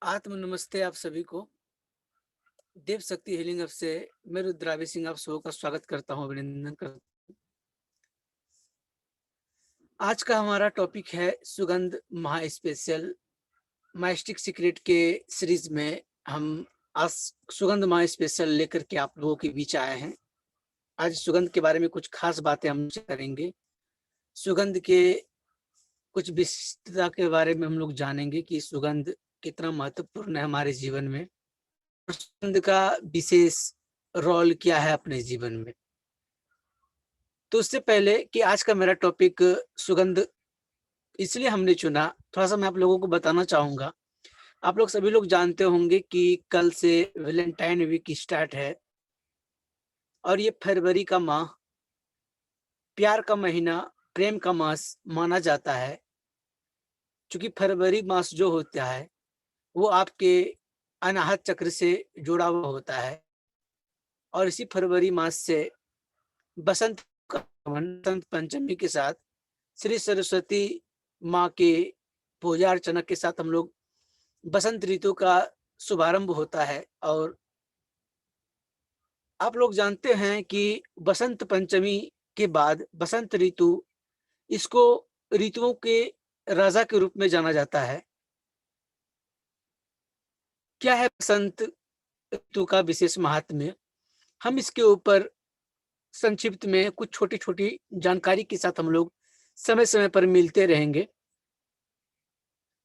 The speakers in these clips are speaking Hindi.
आत्म नमस्ते आप सभी को। देव शक्ति हीलिंग हब से मैं रुद्रावी सिंह आप सबों का स्वागत करता हूँ, अभिनंदन करता हूँ। आज का हमारा टॉपिक है सुगंध महा स्पेशल माइस्टिक सीक्रेट के सीरीज में हम आज सुगंध महा स्पेशल लेकर के आप लोगों के बीच आए हैं। आज सुगंध के बारे में कुछ खास बातें हम करेंगे। सुगंध के कुछ विशिष्टता के बारे में हम लोग जानेंगे कि सुगंध कितना महत्वपूर्ण है हमारे जीवन में, सुगंध का विशेष रोल क्या है अपने जीवन में। तो उससे पहले कि आज का मेरा टॉपिक सुगंध इसलिए हमने चुना, थोड़ा सा मैं आप लोगों को बताना चाहूंगा। आप लोग सभी लोग जानते होंगे कि कल से वैलेंटाइन वीक स्टार्ट है और ये फरवरी का माह प्यार का महीना, प्रेम का मास माना जाता है। क्योंकि फरवरी मास जो होता है वो आपके अनाहत चक्र से जुड़ा हुआ होता है और इसी फरवरी मास से बसंत बसंत पंचमी के साथ श्री सरस्वती माँ के पूजा अर्चना के साथ हम लोग बसंत ऋतु का शुभारंभ होता है। और आप लोग जानते हैं कि बसंत पंचमी के बाद बसंत ऋतु, इसको ऋतुओं के राजा के रूप में जाना जाता है। क्या है बसंत ऋतु का विशेष महात्म्य, हम इसके ऊपर संक्षिप्त में कुछ छोटी छोटी जानकारी के साथ हम लोग समय समय पर मिलते रहेंगे।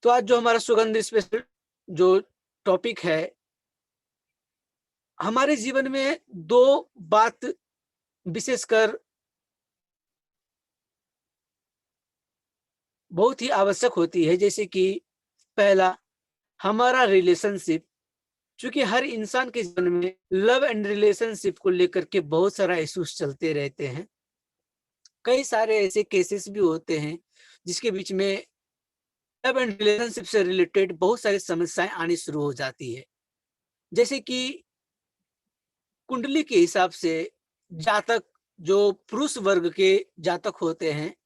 तो आज जो हमारा सुगंध स्पेशल जो टॉपिक है, हमारे जीवन में दो बात विशेषकर बहुत ही आवश्यक होती है। जैसे कि पहला, हमारा रिलेशनशिप। क्योंकि हर इंसान के जीवन में लव एंड रिलेशनशिप को लेकर के बहुत सारा इश्यूज चलते रहते हैं। कई सारे ऐसे केसेस भी होते हैं जिसके बीच में लव एंड रिलेशनशिप से रिलेटेड बहुत सारी समस्याएं आनी शुरू हो जाती है। जैसे कि कुंडली के हिसाब से जातक, जो पुरुष वर्ग के जातक होते हैं,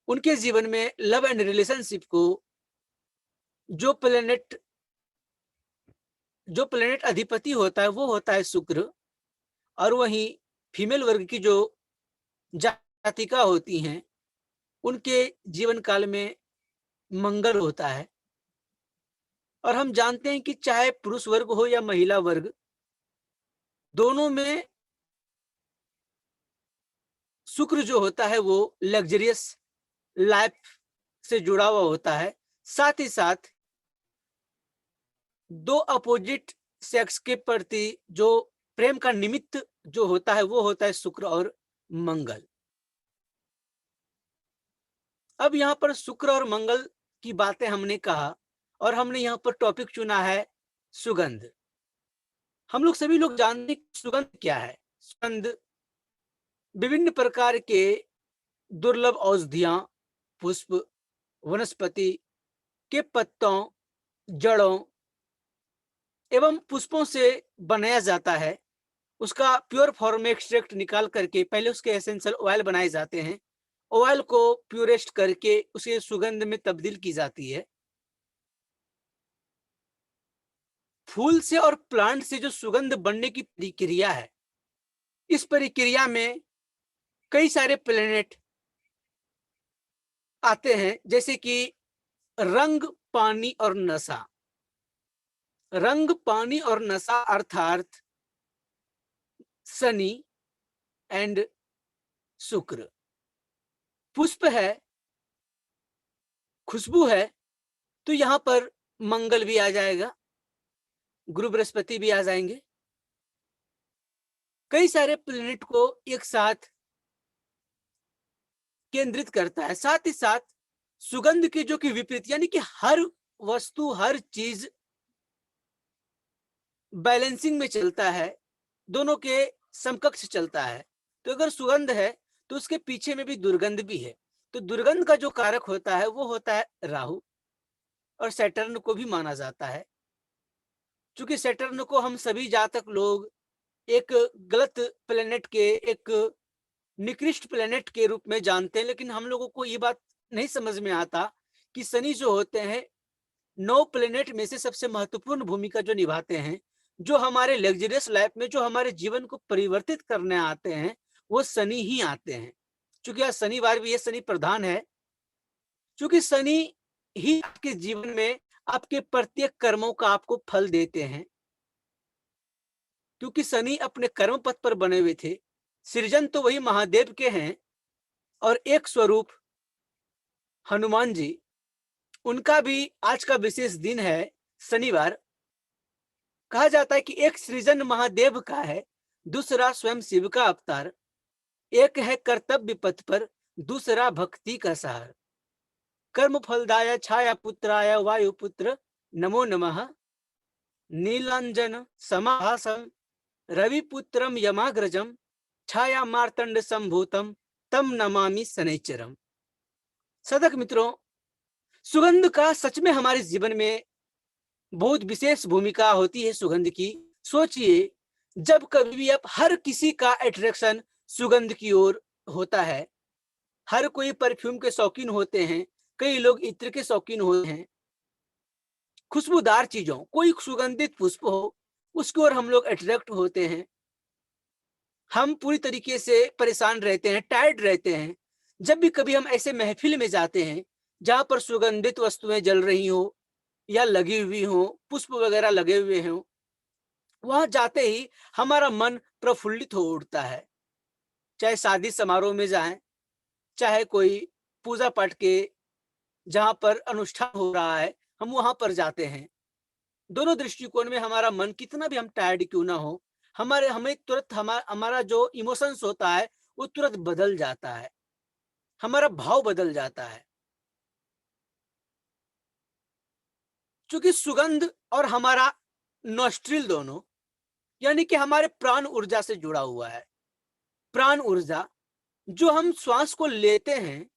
उनके जीवन में लव एंड रिलेशनशिप को जो प्लेनेट अधिपति होता है वो होता है शुक्र। और वहीं फीमेल वर्ग की जो जातिका होती हैं, उनके जीवन काल में मंगल होता है। और हम जानते हैं कि चाहे पुरुष वर्ग हो या महिला वर्ग, दोनों में शुक्र जो होता है वो लग्जरियस लाइफ से जुड़ा हुआ होता है। साथ ही साथ दो अपोजिट सेक्स के प्रति जो प्रेम का निमित्त जो होता है वो होता है शुक्र और मंगल। अब यहाँ पर शुक्र और मंगल की बातें हमने कहा और हमने यहाँ पर टॉपिक चुना है सुगंध। हम लोग सभी लोग जानते हैं सुगंध क्या है। सुगंध विभिन्न प्रकार के दुर्लभ औषधियां, पुष्प, वनस्पति के पत्तों, जड़ों एवं पुष्पों से बनाया जाता है। उसका प्योर फॉर्म में एक्सट्रैक्ट निकाल करके पहले उसके एसेंशियल ऑयल बनाए जाते हैं। ऑयल को प्योरेस्ट करके उसे सुगंध में तब्दील की जाती है। फूल से और प्लांट से जो सुगंध बनने की प्रक्रिया है, इस प्रक्रिया में कई सारे प्लेनेट आते हैं। जैसे कि रंग, पानी और नशा। रंग, पानी और नशा अर्थात शनि एंड शुक्र। पुष्प है, खुशबू है, तो यहां पर मंगल भी आ जाएगा, गुरु बृहस्पति भी आ जाएंगे। कई सारे प्लेनेट को एक साथ केंद्रित करता है। साथ ही साथ सुगंध की जो कि विपरीत, यानी कि हर वस्तु, हर चीज बैलेंसिंग में चलता है, दोनों के समकक्ष चलता है। तो अगर सुगंध है तो उसके पीछे में भी दुर्गंध भी है। तो दुर्गंध का जो कारक होता है वो होता है राहु, और सैटर्न को भी माना जाता है। क्योंकि सैटर्न को हम सभी जातक लोग एक गलत प्लेनेट के, एक निकृष्ट प्लेनेट के रूप में जानते हैं। लेकिन हम लोगों को ये बात नहीं समझ में आता कि शनि जो होते हैं 9 प्लेनेट में से सबसे महत्वपूर्ण भूमिका जो निभाते हैं, जो हमारे लग्जरियस लाइफ में जो हमारे जीवन को परिवर्तित करने आते हैं, वो शनि ही आते हैं। चूंकि आज शनिवार भी है, शनि प्रधान है। चूंकि शनि ही आपके जीवन में आपके प्रत्येक कर्मों का आपको फल देते हैं, क्योंकि शनि अपने कर्म पथ पर बने हुए थे। सृजन तो वही महादेव के हैं और एक स्वरूप हनुमान जी, उनका भी आज का विशेष दिन है शनिवार। कहा जाता है कि एक सृजन महादेव का है, दूसरा स्वयं शिव का अवतार। एक है कर्तव्य पथ पर, दूसरा भक्ति का सहार। कर्म फलदाय छाया पुत्राय वायुपुत्र नमो नमः। नीलांजन समाभासम रविपुत्रम यमाग्रजम छाया मार्तंड संभूतम तम नमामि शनैचरम। साधक मित्रों, सुगंध का सच में हमारे जीवन में बहुत विशेष भूमिका होती है सुगंध की। सोचिए, जब कभी भी आप, हर किसी का अट्रैक्शन सुगंध की ओर होता है। हर कोई परफ्यूम के शौकीन होते हैं, कई लोग इत्र के शौकीन होते हैं। खुशबूदार चीजों, कोई सुगंधित पुष्प हो, उसकी ओर हम लोग अट्रैक्ट होते हैं। हम पूरी तरीके से परेशान रहते हैं, टायर्ड रहते हैं। जब भी कभी हम ऐसे महफिल में जाते हैं जहां पर सुगंधित वस्तुएं जल रही हो या लगी हुई हो, पुष्प वगैरह लगे हुए हों, वहां जाते ही हमारा मन प्रफुल्लित हो उठता है। चाहे शादी समारोह में जाएं, चाहे कोई पूजा पाठ के जहां पर अनुष्ठान हो रहा है, हम वहां पर जाते हैं। दोनों दृष्टिकोण में हमारा मन कितना भी हम टायर्ड क्यों ना हो, हमें तुरंत हमारा जो इमोशंस होता है वो तुरंत बदल जाता है, हमारा भाव बदल जाता है। क्योंकि सुगंध और हमारा नॉस्ट्रिल दोनों, यानी कि हमारे प्राण ऊर्जा से जुड़ा हुआ है। प्राण ऊर्जा, जो हम श्वास को लेते हैं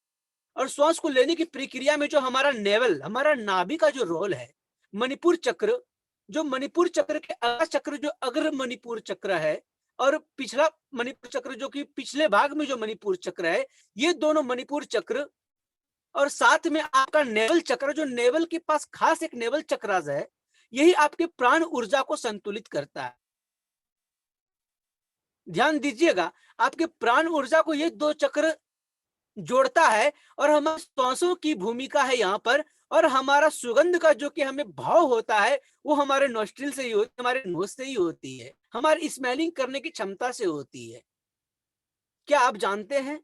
और श्वास को लेने की प्रक्रिया में जो हमारा नेवल, हमारा नाभि का जो रोल है, मणिपुर चक्र, जो मणिपुर चक्र के अगला चक्र जो अग्र मणिपुर चक्र है, और पिछला मणिपुर चक्र जो कि पिछले भाग में जो मणिपुर चक्र है, ये दोनों मणिपुर चक्र और साथ में आपका नेवल चक्र, जो नेवल के पास खास एक नेवल चक्रास है, यही आपके प्राण ऊर्जा को संतुलित करता है। ध्यान दीजिएगा, आपके प्राण ऊर्जा को ये दो चक्र जोड़ता है और हमारे श्वासों की भूमिका है यहाँ पर। और हमारा सुगंध का जो कि हमें भाव होता है वो हमारे नोस्ट्रिल से ही होती है, हमारे नोज से ही होती है, हमारी स्मेलिंग करने की क्षमता से होती है। क्या आप जानते हैं,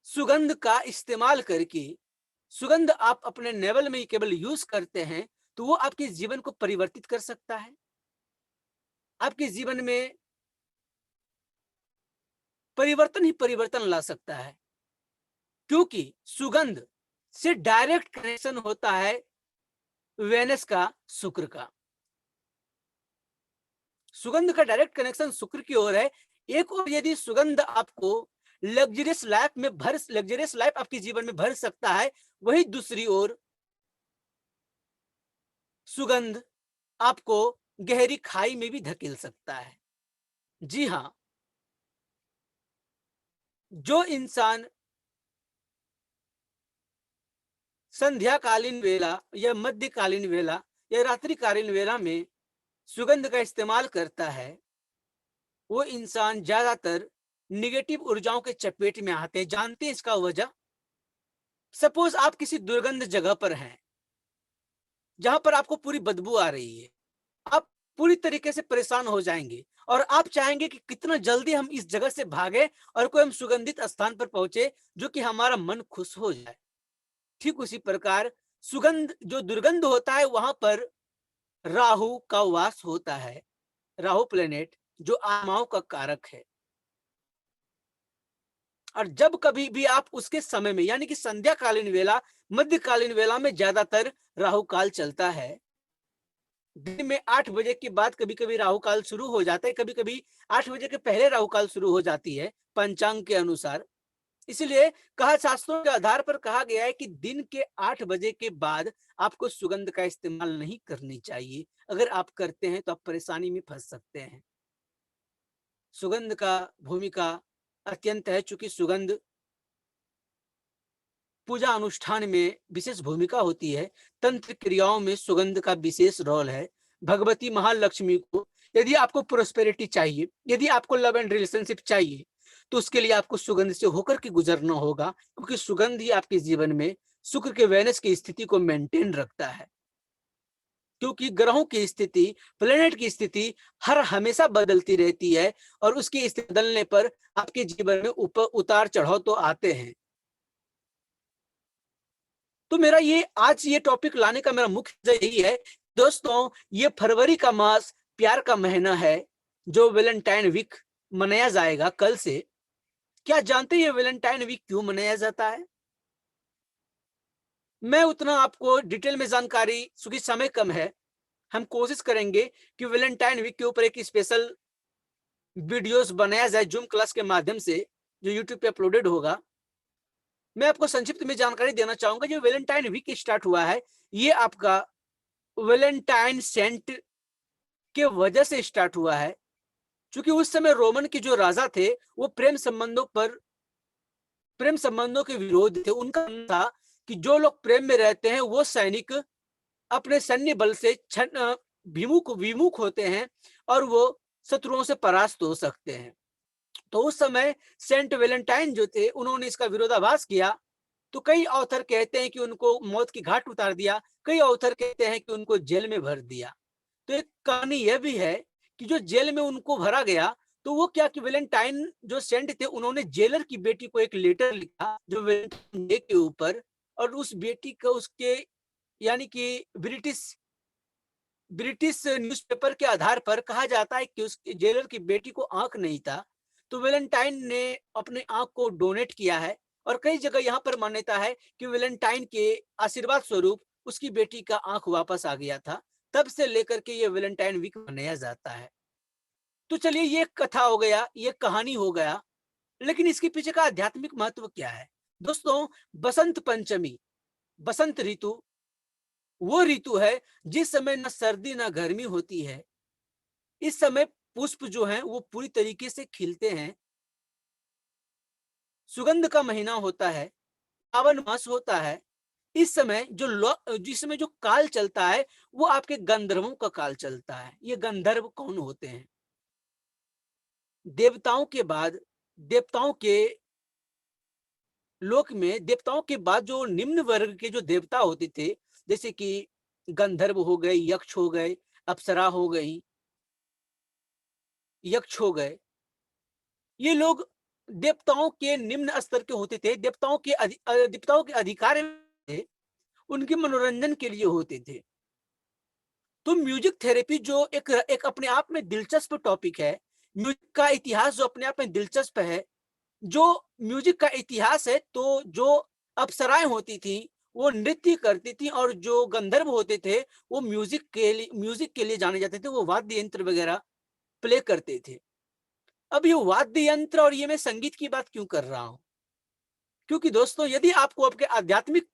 सुगंध का इस्तेमाल करके, सुगंध आप अपने नेवल में केवल यूज करते हैं तो वो आपके जीवन को परिवर्तित कर सकता है, आपके जीवन में परिवर्तन ही परिवर्तन ला सकता है। क्योंकि सुगंध से डायरेक्ट कनेक्शन होता है वेनस का, शुक्र का। सुगंध का डायरेक्ट कनेक्शन शुक्र की ओर है। एक और यदि सुगंध आपको लग्जरियस लाइफ आपके जीवन में भर सकता है, वही दूसरी ओर सुगंध आपको गहरी खाई में भी धकेल सकता है। जी हां, जो इंसान संध्याकालीन वेला या मध्यकालीन वेला या रात्रिकालीन वेला में सुगंध का इस्तेमाल करता है, वो इंसान ज्यादातर निगेटिव ऊर्जाओं के चपेट में आते हैं। जानते हैं इसका वजह? सपोज आप किसी दुर्गंध जगह पर हैं जहां पर आपको पूरी बदबू आ रही है, आप पूरी तरीके से परेशान हो जाएंगे और आप चाहेंगे कि कितना जल्दी हम इस जगह से भागे और कोई हम सुगंधित स्थान पर पहुंचे जो कि हमारा मन खुश हो जाए। ठीक उसी प्रकार सुगंध, जो दुर्गंध होता है, वहां पर राहु का वास होता है। राहु प्लेनेट जो आत्माओं का कारक है। और जब कभी भी आप उसके समय में, यानी कि संध्याकालीन वेला, मध्यकालीन वेला में ज्यादातर राहु काल चलता है। दिन में 8 बजे के बाद कभी कभी राहु काल शुरू हो जाता है, कभी कभी 8 बजे के पहले राहु काल शुरू हो जाती है पंचांग के अनुसार। इसलिए कहा, शास्त्रों के आधार पर कहा गया है कि दिन के 8 बजे के बाद आपको सुगंध का इस्तेमाल नहीं करनी चाहिए। अगर आप करते हैं तो आप परेशानी में फंस सकते हैं। सुगंध का भूमिका अत्यंत है, चूंकि सुगंध पूजा अनुष्ठान में विशेष भूमिका होती है। तंत्र क्रियाओं में सुगंध का विशेष रोल है। भगवती महालक्ष्मी को यदि आपको प्रोस्पेरिटी चाहिए, यदि आपको लव एंड रिलेशनशिप चाहिए, तो उसके लिए आपको सुगंध से होकर के गुजरना होगा, क्योंकि सुगंध ही आपके जीवन में शुक्र के वेनस की स्थिति को मेंटेन रखता है। क्योंकि ग्रहों की स्थिति, प्लेनेट की स्थिति हर हमेशा बदलती रहती है और उसकी स्थिति बदलने पर आपके जीवन में ऊपर उतार चढ़ाव तो आते हैं। तो मेरा ये आज ये टॉपिक लाने का मेरा मुख्य यही है दोस्तों, ये फरवरी का मास प्यार का महीना है, जो वैलेंटाइन वीक मनाया जाएगा कल से। क्या जानते हैं ये वैलेंटाइन वीक क्यों मनाया जाता है? मैं उतना आपको डिटेल में जानकारी, क्योंकि समय कम है, हम कोशिश करेंगे कि वैलेंटाइन वीक के ऊपर एक स्पेशल वीडियोस बनाया जाए जूम क्लास के माध्यम से, जो यूट्यूब पे अपलोडेड होगा। मैं आपको संक्षिप्त में जानकारी देना चाहूंगा। जो वैलेंटाइन वीक स्टार्ट हुआ है, ये आपका वैलेंटाइन सेंट के वजह से स्टार्ट हुआ है, क्योंकि उस समय रोमन के जो राजा थे, वो प्रेम संबंधों के विरोध थे। उनका था कि जो लोग प्रेम में रहते हैं वो सैनिक अपने सैन्य बल से विमुख होते हैं और वो शत्रुओं से परास्त हो सकते हैं। तो उस समय सेंट वैलेंटाइन जो थे, उन्होंने इसका विरोधाभास किया। तो कई ऑथर कहते हैं कि उनको मौत की घाट उतार दिया, कई ऑथर कहते हैं कि उनको जेल में भर दिया। तो एक कहानी यह भी है कि जो जेल में उनको भरा गया, तो वो क्या कि वैलेंटाइन जो सेंट थे, उन्होंने जेलर की बेटी को एक लेटर लिखा जो वैलेंटाइन डे के ऊपर, और उस बेटी को उसके यानी कि ब्रिटिश न्यूज़पेपर के आधार पर कहा जाता है कि उस जेलर की बेटी को आंख नहीं था, तो वैलेंटाइन ने अपने आंख को डोनेट किया है। और कई जगह यहाँ पर मान्यता है कि वैलेंटाइन के आशीर्वाद स्वरूप उसकी बेटी का आंख वापस आ गया था। तब से लेकर के ये वैलेंटाइन वीक मनाया जाता है। तो चलिए, ये कथा हो गया, ये कहानी हो गया, लेकिन इसके पीछे का आध्यात्मिक महत्व क्या है? दोस्तों, बसंत पंचमी, बसंत ऋतु वो ऋतु है जिस समय न सर्दी न गर्मी होती है। इस समय पुष्प जो हैं वो पूरी तरीके से खिलते हैं। सुगंध का महीना होता है, सावन मास होता है। इस समय जिस समय जो काल चलता है, वो आपके गंधर्वों का काल चलता है। ये गंधर्व कौन होते हैं? देवताओं के बाद, देवताओं के लोक में देवताओं के बाद जो निम्न वर्ग के जो देवता होते थे, जैसे कि गंधर्व हो गए, यक्ष हो गए, अप्सरा हो गई, यक्ष हो गए, ये लोग देवताओं के निम्न स्तर के होते थे। देवताओं के अधिकार थे, उनके मनोरंजन के लिए होते थे। तो म्यूजिक थेरेपी जो एक अपने आप में दिलचस्प टॉपिक है, म्यूजिक का इतिहास जो अपने आप में दिलचस्प है, जो म्यूजिक का इतिहास है, तो जो अप्सराएं होती थी वो नृत्य करती थी, और जो गंधर्व होते थे वो म्यूजिक के लिए जाने जाते थे, वो वाद्य यंत्र वगैरह प्ले करते थे। अब ये वाद्य यंत्र और ये मैं संगीत की बात क्यों कर रहा हूं? क्योंकि दोस्तों, यदि आपको आपके आध्यात्मिक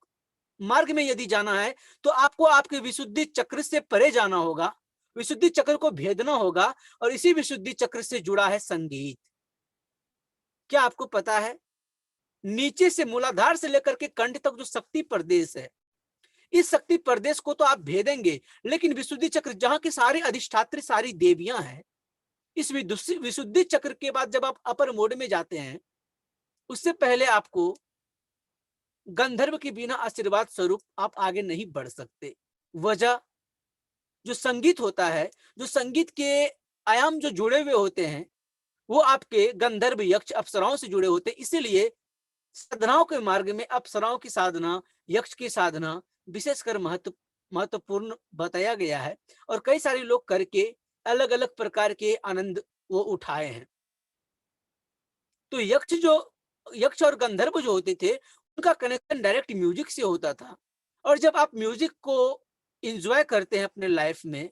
मार्ग में यदि जाना है, तो आपको आपके विशुद्धि चक्र से परे जाना होगा, विशुद्धि चक्र को भेदना होगा, और इसी विशुद्धि चक्र से जुड़ा है संगीत। क्या आपको पता है, नीचे से मूलाधार से लेकर के कंठ तक जो शक्ति प्रदेश है, इस शक्ति प्रदेश को तो आप भेदेंगे, लेकिन विशुद्धि चक्र जहां की सारी अधिष्ठात्री सारी देवियां हैं, इस विशुद्धि चक्र के बाद जब आप अपर मोड में जाते हैं, उससे पहले आपको गंधर्व के बिना आशीर्वाद स्वरूप आप आगे नहीं बढ़ सकते। वजह, जो संगीत होता है, जो संगीत के आयाम जो जुड़े हुए होते हैं, वो आपके गंधर्व यक्ष अप्सराओं से जुड़े होते हैं। इसीलिए साधनाओं के मार्ग में अप्सराओं की साधना, यक्ष की साधना विशेषकर महत्वपूर्ण बताया गया है, और कई सारे लोग करके अलग अलग प्रकार के आनंद वो उठाए हैं। तो यक्ष और गंधर्व जो होते थे, उनका कनेक्शन डायरेक्ट म्यूजिक से होता था। और जब आप म्यूजिक को एंजॉय करते हैं अपने लाइफ में,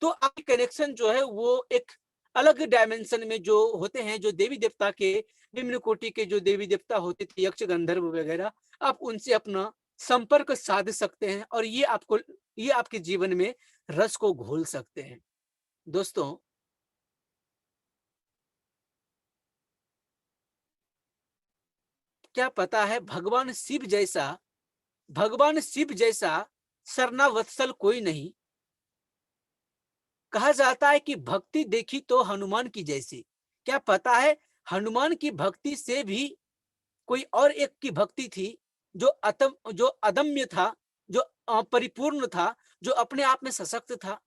तो आपकी कनेक्शन जो है वो एक अलग डायमेंशन में जो होते हैं, जो देवी देवता के निम्न कोटि के जो देवी देवता होते थे, यक्ष गंधर्व वगैरह, आप उनसे अपना संपर्क साध सकते हैं, और ये आपके जीवन में रस को घोल सकते हैं। दोस्तों, क्या पता है भगवान शिव जैसा सरना वत्सल कोई नहीं। कहा जाता है कि भक्ति देखी तो हनुमान की जैसी। क्या पता है हनुमान की भक्ति से भी कोई और एक की भक्ति थी, जो अदम्य था, जो परिपूर्ण था, जो अपने आप में सशक्त था।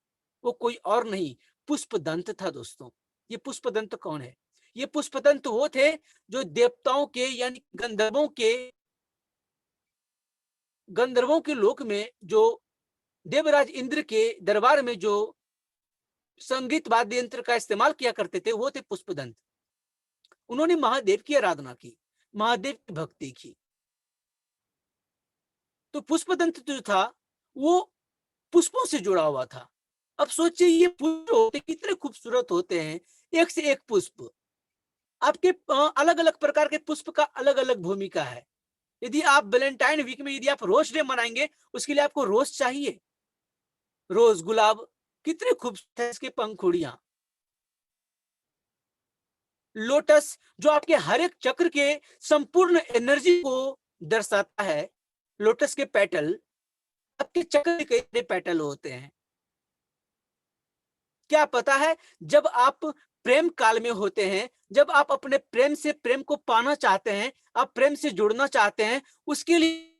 वो कोई और नहीं, पुष्पदंत था दोस्तों। ये पुष्पदंत कौन है? ये पुष्पदंत वो थे जो देवताओं के यानी गंधर्वों के लोक में, जो देवराज इंद्र के दरबार में जो संगीत वाद्य यंत्र का इस्तेमाल किया करते थे, वो थे पुष्पदंत। उन्होंने महादेव की आराधना की, महादेव की भक्ति की। तो पुष्पदंत जो था वो पुष्पों से जुड़ा हुआ था। अब सोचिए ये पुष्प होते कितने खूबसूरत होते हैं, एक से एक पुष्प। आपके अलग अलग प्रकार के पुष्प का अलग अलग भूमिका है। यदि आप वैलेंटाइन वीक में यदि आप रोज डे मनाएंगे, उसके लिए आपको रोज चाहिए, रोज गुलाब। कितने खूबसूरत है इसके पंखुड़ियां। लोटस जो आपके हर एक चक्र के संपूर्ण एनर्जी को दर्शाता है। लोटस के पेटल, आपके चक्र के कई पेटल होते हैं। क्या पता है जब आप प्रेम काल में होते हैं, जब आप अपने प्रेम से प्रेम को पाना चाहते हैं, आप प्रेम से जुड़ना चाहते हैं, उसके लिए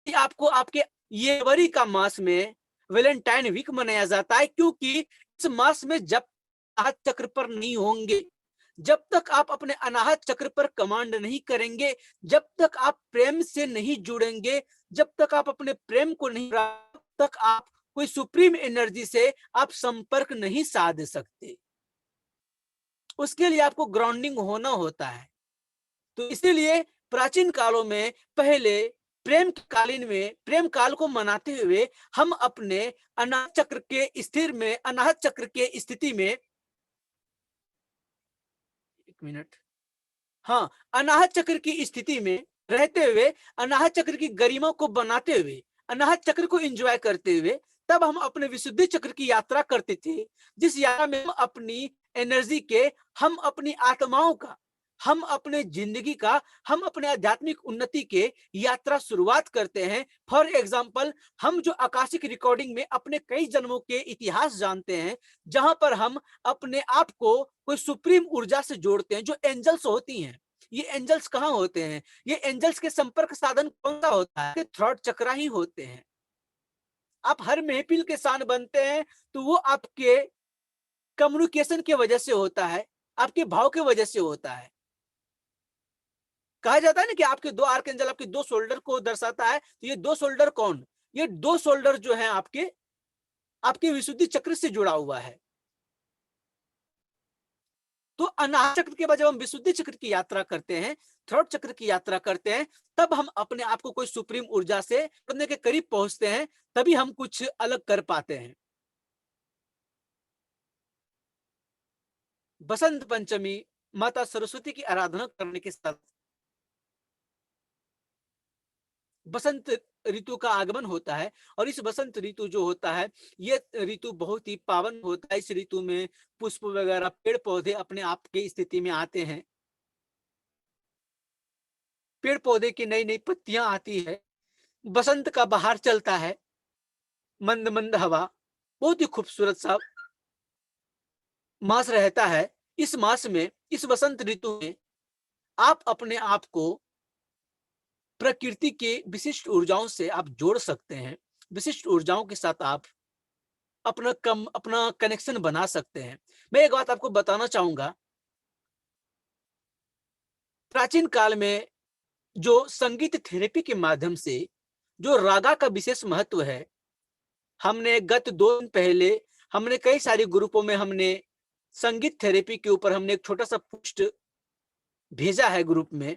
आपको आपके ये जनवरी का मास में वैलेंटाइन वीक मनाया जाता है, क्योंकि इस मास में जब अनाहत चक्र पर नहीं होंगे, जब तक आप अपने अनाहत चक्र पर कमांड नहीं करेंगे, जब तक आप प्रेम से नहीं जुड़ेंगे, जब तक आप अपने प्रेम को नहीं, तब तक आप कोई सुप्रीम एनर्जी से आप संपर्क नहीं साध सकते। उसके लिए आपको ग्राउंडिंग होना होता है। तो इसीलिए प्राचीन कालों में पहले प्रेम काल को मनाते हुए हम अपने अनाहत चक्र के स्थिति में, एक मिनट, हाँ, अनाहत चक्र की स्थिति में रहते हुए, अनाहत चक्र की गरिमा को बनाते हुए, अनाहत चक्र को एंजॉय करते हुए, तब हम अपने विशुद्धि चक्र की यात्रा करते थे, जिस यात्रा में हम अपनी एनर्जी के, हम अपनी आत्माओं का, हम अपने जिंदगी का, हम अपने आध्यात्मिक उन्नति के यात्रा शुरुआत करते हैं। फॉर एग्जाम्पल, हम जो आकाशिक रिकॉर्डिंग में अपने कई जन्मों के इतिहास जानते हैं, जहां पर हम अपने आप को कोई सुप्रीम ऊर्जा से जोड़ते हैं, जो एंजल्स होती हैं। ये एंजल्स कहाँ होते हैं? ये एंजल्स के संपर्क साधन कौन सा होता है? थ्रॉट चक्रा ही होते हैं। आप हर महफिल के शान बनते हैं तो वो आपके कम्युनिकेशन की वजह से होता है, आपके भाव की वजह से होता है। कहा जाता है ना कि आपके दो आर्कएंजल आपके दो शोल्डर को दर्शाता है। तो ये दो शोल्डर कौन? ये दो शोल्डर जो है आपके आपके विशुद्धि चक्र से जुड़ा हुआ है। तो अनाहत चक्र के बाद जब हम विशुद्धि चक्र की यात्रा करते हैं, थर्ड चक्र की यात्रा करते हैं, तब हम अपने आप को कोई सुप्रीम ऊर्जा से करने के करीब पहुंचते हैं, तभी हम कुछ अलग कर पाते हैं। बसंत पंचमी माता सरस्वती की आराधना करने के साथ बसंत ऋतु का आगमन होता है। और इस बसंत ऋतु जो होता है, ये ऋतु बहुत ही पावन होता है। इस ऋतु में पुष्प वगैरह, पेड़ पौधे अपने आप की स्थिति में आते हैं। पेड़ पौधे की नई नई पत्तियां आती है, बसंत का बहार चलता है, मंद मंद हवा, बहुत ही खूबसूरत सा मास रहता है। इस मास में, इस बसंत ऋतु में आप अपने आप को प्रकृति के विशिष्ट ऊर्जाओं से आप जोड़ सकते हैं। विशिष्ट ऊर्जाओं के साथ आप अपना कनेक्शन बना सकते हैं। मैं एक बात आपको बताना चाहूंगा, प्राचीन काल में जो संगीत थेरेपी के माध्यम से जो रागा का विशेष महत्व है, हमने गत 2 दिन पहले हमने कई सारे ग्रुपों में हमने संगीत थेरेपी के ऊपर हमने एक छोटा सा पोस्ट भेजा है ग्रुप में।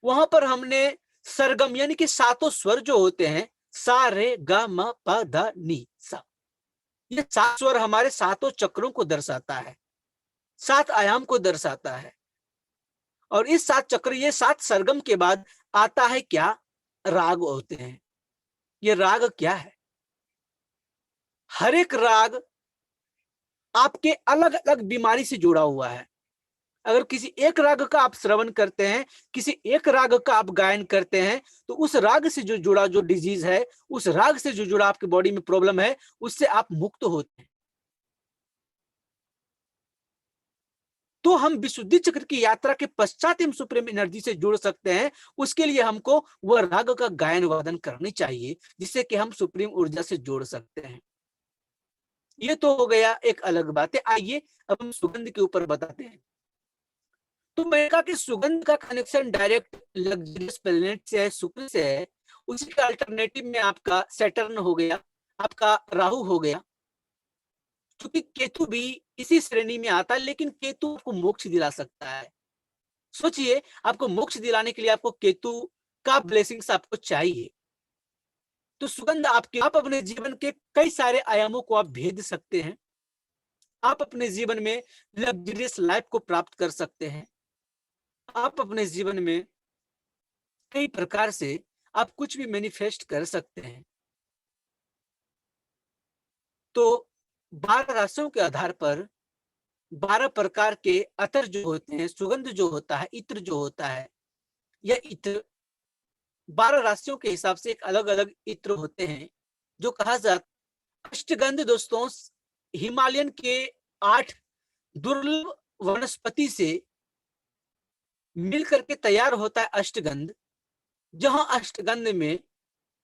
वहां पर हमने सरगम यानी कि सातों स्वर जो होते हैं, सा रे गा म प ध नी सा, ये 7 स्वर हमारे सातों चक्रों को दर्शाता है, 7 आयाम को दर्शाता है। और इस 7 चक्र, ये 7 सरगम के बाद आता है क्या? राग होते हैं। ये राग क्या है? हर एक राग आपके अलग अलग बीमारी से जुड़ा हुआ है। अगर किसी एक राग का आप श्रवण करते हैं, किसी एक राग का आप गायन करते हैं, तो उस राग से जो जुड़ा जो डिजीज है, उस राग से जो जुड़ा आपकी बॉडी में प्रॉब्लम है, उससे आप मुक्त होते हैं। तो हम विशुद्धि चक्र की यात्रा के पश्चात हम सुप्रीम एनर्जी से जुड़ सकते हैं। उसके लिए हमको वह राग का गायन वादन करनी चाहिए, जिससे कि हम सुप्रीम ऊर्जा से जोड़ सकते हैं। ये तो हो गया एक अलग बात है। आइए अब हम सुगंध के ऊपर बताते हैं। तो मैंने कहा कि सुगंध का कनेक्शन डायरेक्ट लग्जरियस प्लेनेट से है, शुक्र से है। उसी के अल्टरनेटिव में आपका सैटर्न हो गया, आपका राहु हो गया, क्योंकि केतु भी इसी श्रेणी में आता है। लेकिन केतु आपको मोक्ष दिला सकता है। सोचिए, आपको मोक्ष दिलाने के लिए आपको केतु का ब्लेसिंग्स आपको चाहिए। तो सुगंध आप अपने जीवन के कई सारे आयामों को आप भेद सकते हैं। आप अपने जीवन में लग्जरियस लाइफ को प्राप्त कर सकते हैं। आप अपने जीवन में कई प्रकार से आप कुछ भी मैनिफेस्ट कर सकते हैं। तो 12 राशियों के आधार पर 12 प्रकार के अतर जो होते हैं, सुगंध जो होता है, इत्र जो होता है, यह इत्र 12 राशियों के हिसाब से एक अलग अलग इत्र होते हैं, जो कहा जाता। अष्टगंध दोस्तों हिमालयन के 8 दुर्लभ वनस्पति से मिलकर के तैयार होता है अष्टगंध। जहां अष्टगंध में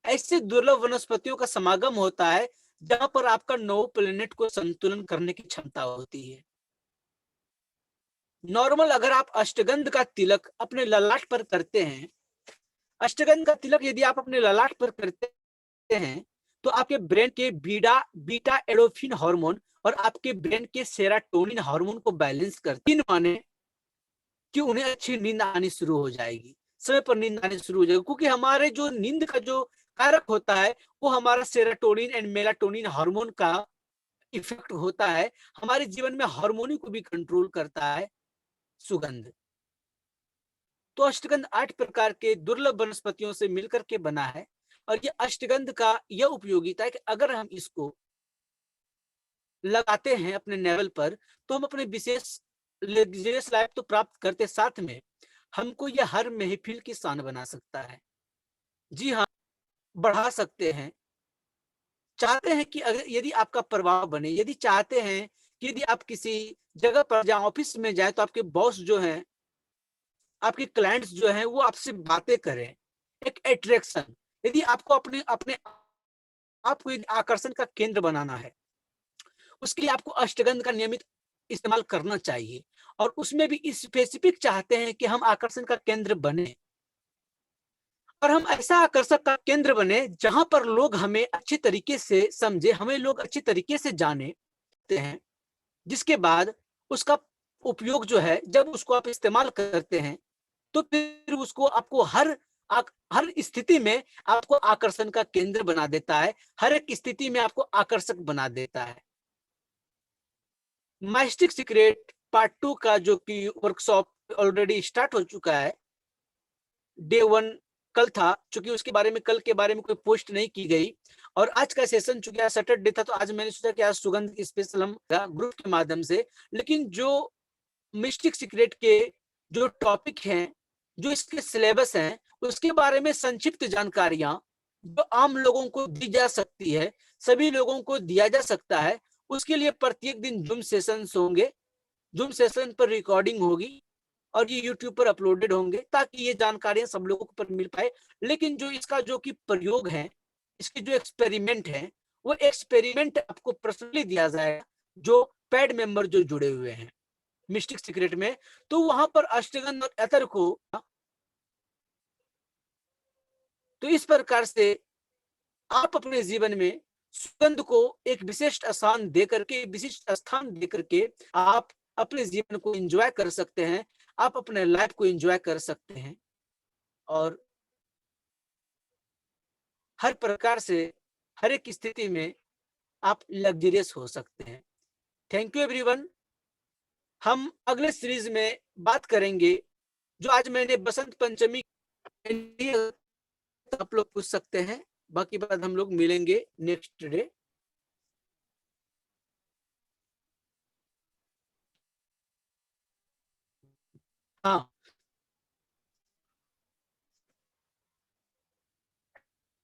ऐसे दुर्लभ वनस्पतियों का समागम होता है जहां पर आपका 9 प्लेनेट को संतुलन करने की क्षमता होती है। नॉर्मल अगर आप अष्टगंध का तिलक अपने ललाट पर करते हैं, अष्टगंध का तिलक यदि आप अपने ललाट पर करते हैं, तो आपके ब्रेन के बीटा एडोफिन हार्मोन और आपके ब्रेन के सेरोटोनिन हार्मोन को बैलेंस करते हैं। माने कि उन्हें अच्छी नींद आनी शुरू हो जाएगी, समय पर नींद आनी शुरू हो जाएगी, क्योंकि हमारे जो नींद का जो कारक होता है वो हमारा सेरोटोनिन एंड मेलाटोनिन हार्मोन का इफेक्ट होता है। हमारे जीवन में हार्मोनी को भी कंट्रोल करता है सुगंध। तो अष्टगंध 8 प्रकार के दुर्लभ वनस्पतियों से मिलकर के बना है। और ये अष्टगंध का यह उपयोगिता है कि अगर हम इसको लगाते हैं अपने नेवल पर, तो हम अपने विशेष लग्जरियस लाइफ तो प्राप्त करते, साथ में हमको यह हर महफिल की शान बना सकता है। जी हाँ, बढ़ा सकते हैं। चाहते हैं कि अगर यदि आपका प्रभाव बने, यदि चाहते हैं कि यदि आप किसी जगह पर जाए, ऑफिस में जाए, तो आपके बॉस जो हैं, आपके क्लाइंट्स जो हैं, वो आपसे बातें करें, एक अट्रैक्शन। यदि आपको अपने अपने आपको एक आकर्षण का केंद्र बनाना है, उसके लिए आपको अष्टगंध का नियमित इस्तेमाल करना चाहिए। और उसमें भी स्पेसिफिक चाहते हैं कि हम आकर्षण का केंद्र बने, और हम ऐसा आकर्षक का केंद्र बने जहां पर लोग हमें अच्छे तरीके से समझे, हमें लोग अच्छे तरीके से जाने हैं। जिसके बाद उसका उपयोग जो है, जब उसको आप इस्तेमाल करते हैं, तो फिर उसको आपको हर स्थिति में आपको आकर्षण का केंद्र बना देता है, हर एक स्थिति में आपको आकर्षक बना देता है। माइस्टिक सीक्रेट पार्ट 2 का जो कि वर्कशॉप ऑलरेडी स्टार्ट हो चुका है। डे 1 कल था, चूंकि उसके बारे में कल के बारे में कोई पोस्ट नहीं की गई, और आज का सेशन चूंकि आज सैटरडे था, तो आज मैंने सोचा कि आज सुगंध स्पेशल हम ग्रुप के माध्यम से। लेकिन जो मिस्टिक सीक्रेट के जो टॉपिक हैं, जो इसके सिलेबस हैं, उसके बारे में संक्षिप्त जानकारियां जो आम लोगों को दी जा सकती है, सभी लोगों को दिया जा सकता है, उसके लिए प्रत्येक दिन जूम सेशंस होंगे। जूम सेशन पर रिकॉर्डिंग होगी और ये यूट्यूब पर अपलोडेड होंगे, ताकि ये जानकारियां सब लोगों पर मिल पाए। लेकिन जो इसका जो कि प्रयोग है, इसके जो एक्सपेरिमेंट है, वो एक्सपेरिमेंट आपको पर्सनली दिया जाएगा, जो पेड मेंबर जो जुड़े हुए हैं मिस्टिक सीक्रेट में। तो वहां पर अष्टगंध और एथर को, तो इस प्रकार से आप अपने जीवन में सुगंध को एक विशिष्ट स्थान देकर के, विशिष्ट स्थान देकर के आप अपने जीवन को एंजॉय कर सकते हैं, आप अपने लाइफ को एंजॉय कर सकते हैं, और हर प्रकार से, हर एक स्थिति में आप लग्जरियस हो सकते हैं। Thank you everyone. हम अगले सीरीज में बात करेंगे, जो आज मैंने बसंत पंचमी के लिए, आप लोग पूछ सकते हैं, बाकी बात हम लोग मिलेंगे नेक्स्ट डे। हाँ।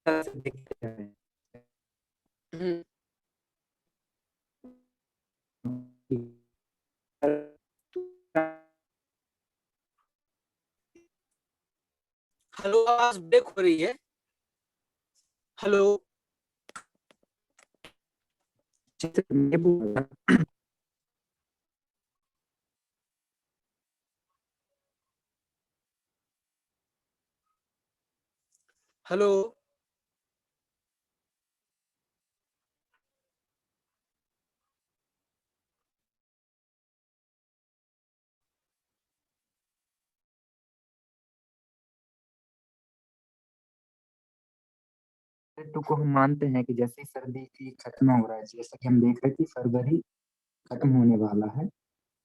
देखते हैं। हम्म। हेलो, आवाज ब्रेक हो रही है। हेलो। ये बोल रहा हेलो। ऋतु को हम मानते हैं कि जैसे ही सर्दी की खत्म हो रहा है, जैसा कि हम देख रहे हैं कि फरवरी खत्म होने वाला है,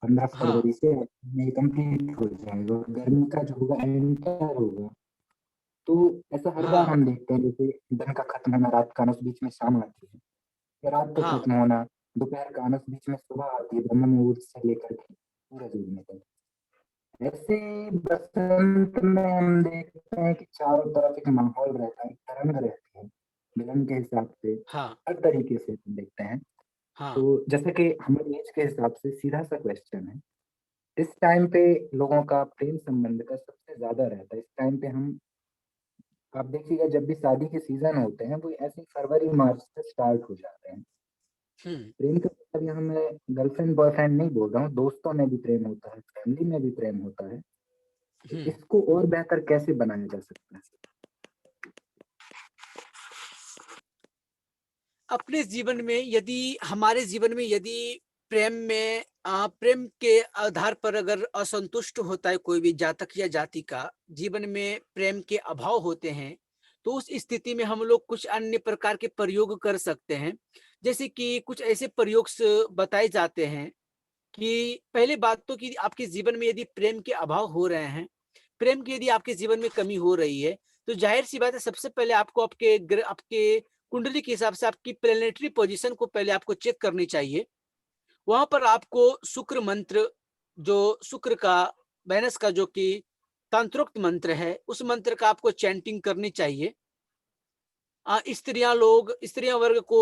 15 हाँ। फरवरी से मई कंप्लीट हो जाएगा और गर्मी का जो होगा एंटर होगा। तो ऐसा हर बार हाँ। हम देखते हैं, जैसे दिन का खत्म होना, रात का आना, उस बीच में शाम आती है, या रात का हाँ। खत्म होना, दोपहर का आना, उस बीच में सुबह आती है, ब्रह्म मुहूर्त से लेकर के सूरज उगने तक। ऐसे बसंत में हम देखते हैं कि चारों तरफ एक माहौल रहता है, एक तरंग रहती है, मिलन के हिसाब से, हाँ। हर तरीके से हम देखते हैं। हाँ। तो जैसे कि हमारी एज के हिसाब से सीधा सा क्वेश्चन है, इस टाइम पे लोगों का प्रेम संबंध का सबसे ज्यादा रहता है। इस टाइम पे हम, आप देखिएगा, जब भी शादी के सीजन होते हैं वो ऐसे फरवरी मार्च से स्टार्ट हो जाते हैं। हम्म। प्रेम का मतलब यहाँ मैं गर्लफ्रेंड बॉयफ्रेंड नहीं बोल रहा हूँ, दोस्तों में भी प्रेम होता है, फैमिली में भी प्रेम होता है। तो हम्म। इसको और बेहतर कैसे बनाया जा सकता है? अपने जीवन में यदि हमारे जीवन में यदि प्रेम में प्रेम के आधार पर अगर असंतुष्ट होता है कोई भी जातक या जाति का, जीवन में प्रेम के अभाव होते हैं, तो उस स्थिति में हम लोग कुछ अन्य प्रकार के प्रयोग कर सकते हैं। जैसे कि कुछ ऐसे प्रयोग बताए जाते हैं कि पहले बात तो कि आपके जीवन में यदि प्रेम के अभाव हो रहे हैं, प्रेम की यदि आपके जीवन में कमी हो रही है, तो जाहिर सी बात है सबसे पहले आपको आपके कुंडली के हिसाब से आपकी प्लेनेटरी पोजीशन को पहले आपको चेक करनी चाहिए। वहां पर आपको शुक्र मंत्र, जो शुक्र का, वेनस का जो कि तंत्रोक्त मंत्र है, उस मंत्र का आपको चैंटिंग करनी चाहिए। स्त्रियां वर्ग को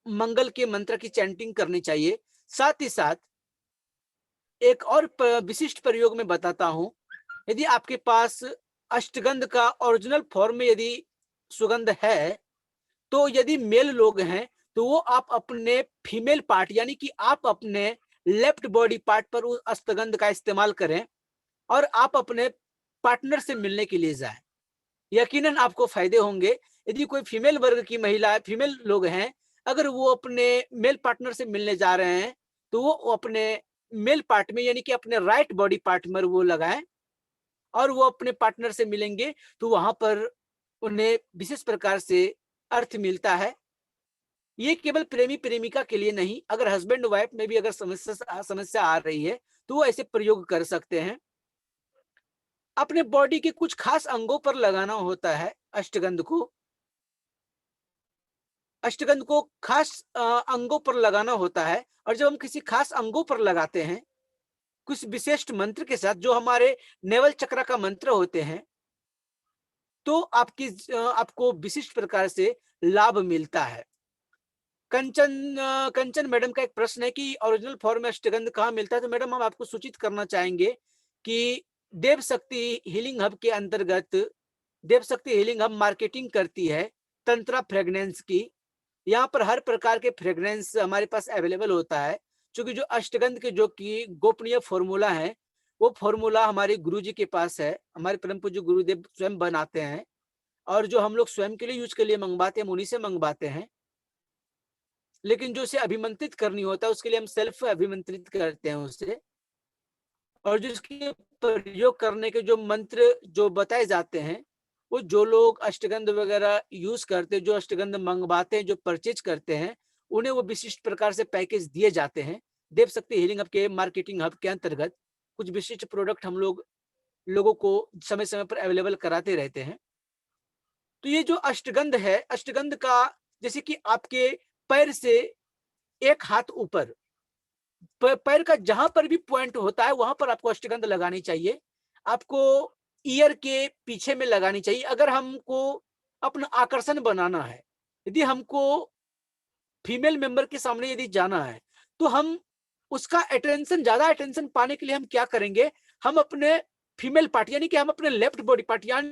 मंगल के मंत्र की चैंटिंग करनी चाहिए। साथ ही साथ एक और विशिष्ट प्रयोग में बताता हूं। यदि आपके पास अष्टगंध का ओरिजिनल फॉर्म में यदि सुगंध है, तो यदि मेल लोग हैं तो वो आप अपने फीमेल पार्ट यानी कि आप अपने लेफ्ट बॉडी पार्ट पर उस अष्टगंध का इस्तेमाल करें और आप अपने पार्टनर से मिलने के लिए जाएं। यकीनन आपको फायदे होंगे। यदि कोई फीमेल वर्ग की महिला, फीमेल लोग हैं, अगर वो अपने मेल पार्टनर से मिलने जा रहे हैं, तो वो अपने मेल पार्ट में यानी कि अपने राइट बॉडी पार्ट में वो लगाएं और वो अपने पार्टनर से मिलेंगे, तो वहां पर उन्हें विशेष प्रकार से अर्थ मिलता है। ये केवल प्रेमी प्रेमिका के लिए नहीं, अगर हस्बैंड वाइफ में भी अगर समस्या आ रही है, तो वो ऐसे प्रयोग कर सकते हैं। अपने बॉडी के कुछ खास अंगों पर लगाना होता है अष्टगंध को। अष्टगंध को खास अंगों पर लगाना होता है, और जब हम किसी खास अंगों पर लगाते हैं कुछ विशिष्ट मंत्र के साथ, जो हमारे नेवल चक्र का मंत्र होते हैं, तो आपको विशिष्ट प्रकार से लाभ मिलता है। कंचन मैडम का एक प्रश्न है कि ओरिजिनल फॉर्म में अष्टगंध कहाँ मिलता है। तो मैडम, हम आपको सूचित करना चाहेंगे कि देव शक्ति हीलिंग हब के अंतर्गत, देव शक्ति हीलिंग हब मार्केटिंग करती है तंत्रा फ्रेग्रेंस की। यहाँ पर हर प्रकार के फ्रेग्रेंस हमारे पास अवेलेबल होता है, क्योंकि जो अष्टगंध के जो कि गोपनीय फॉर्मूला है, वो फॉर्मूला हमारे गुरु जी के पास है। हमारे परम पूज्य गुरुदेव स्वयं बनाते हैं, और जो हम लोग स्वयं के लिए यूज के लिए मंगवाते हैं, उन्हीं से मंगवाते हैं। लेकिन जो उसे अभिमंत्रित करनी होता है, उसके लिए हम सेल्फ अभिमंत्रित करते हैं उसे। और जो इसके प्रयोग करने के जो मंत्र जो बताए जाते हैं, वो जो लोग अष्टगंध वगैरह यूज करते, जो अष्टगंध मंगवाते हैं, जो परचेज करते हैं, उन्हें वो विशिष्ट प्रकार से पैकेज दिए जाते हैं। देव शक्ति हीलिंग हब के मार्केटिंग हब के अंतर्गत कुछ विशिष्ट प्रोडक्ट हम लोगों को समय समय पर अवेलेबल कराते रहते हैं। तो ये जो अष्टगंध है, अष्टगंध का, जैसे कि आपके पैर से एक हाथ ऊपर, पैर का जहां पर भी पॉइंट होता है, वहां पर आपको अष्टगंध लगानी चाहिए। आपको ईयर के पीछे में लगानी चाहिए। अगर हमको अपना आकर्षण बनाना है, यदि हमको फीमेल मेंबर के सामने यदि जाना है, तो हम उसका अटेंशन, ज्यादा अटेंशन पाने के लिए हम क्या करेंगे, हम अपने फीमेल पार्ट यानी कि हम अपने लेफ्ट बॉडी पार्ट यानी